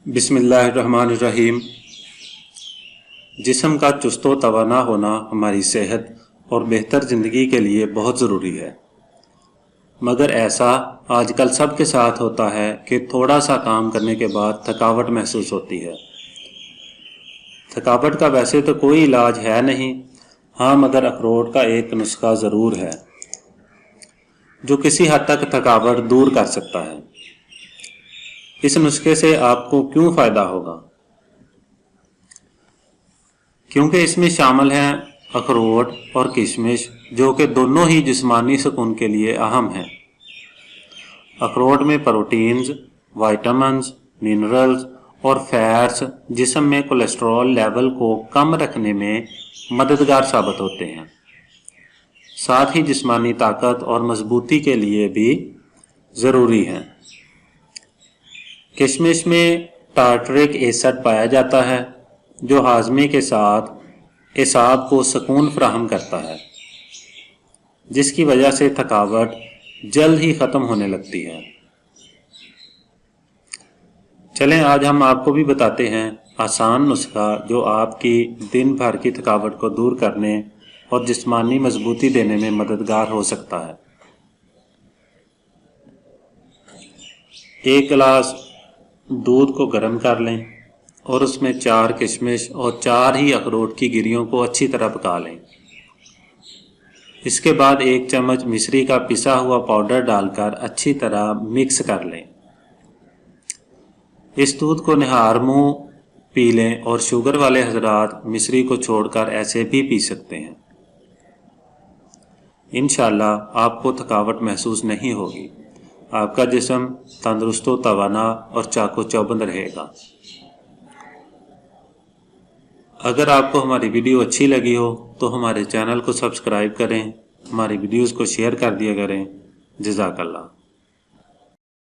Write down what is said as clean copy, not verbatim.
बिस्मिल्लाहिर्रहमानिर्रहीम। जिस्म का चुस्त व तवाना होना हमारी सेहत और बेहतर ज़िंदगी के लिए बहुत ज़रूरी है, मगर ऐसा आजकल सबके साथ होता है कि थोड़ा सा काम करने के बाद थकावट महसूस होती है। थकावट का वैसे तो कोई इलाज है नहीं, हाँ मगर अखरोट का एक नुस्खा ज़रूर है जो किसी हद तक थकावट दूर कर सकता है। इस नुस्खे से आपको क्यों फ़ायदा होगा? क्योंकि इसमें शामिल हैं अखरोट और किशमिश, जो कि दोनों ही जिस्मानी सुकून के लिए अहम हैं। अखरोट में प्रोटीन्स, विटामिन्स, मिनरल्स और फैट्स जिस्म में कोलेस्ट्रॉल लेवल को कम रखने में मददगार साबित होते हैं। साथ ही जिस्मानी ताकत और मजबूती के लिए भी ज़रूरी हैं। किशमिश में टार्टरिक एसिड पाया जाता है, जो हाजमे के साथ एसाब को सुकून फराहम करता है, जिसकी वजह से थकावट जल्द ही ख़त्म होने लगती है। चलें आज हम आपको भी बताते हैं आसान नुस्खा जो आपकी दिन भर की थकावट को दूर करने और जिस्मानी मजबूती देने में मददगार हो सकता है। 1 गिलास दूध को गर्म कर लें और उसमें 4 किशमिश और 4 ही अखरोट की गिरियों को अच्छी तरह पका लें। इसके बाद 1 चम्मच मिश्री का पिसा हुआ पाउडर डालकर अच्छी तरह मिक्स कर लें। इस दूध को निहार मुंह पी लें और शुगर वाले हजरात मिश्री को छोड़कर ऐसे भी पी सकते हैं। इंशाअल्लाह आपको थकावट महसूस नहीं होगी, आपका जिस्म तंदुरुस्त व तवाना और चाको चौबंद रहेगा। अगर आपको हमारी वीडियो अच्छी लगी हो तो हमारे चैनल को सब्सक्राइब करें, हमारी वीडियोस को शेयर कर दिया करें। जज़ाकल्लाह।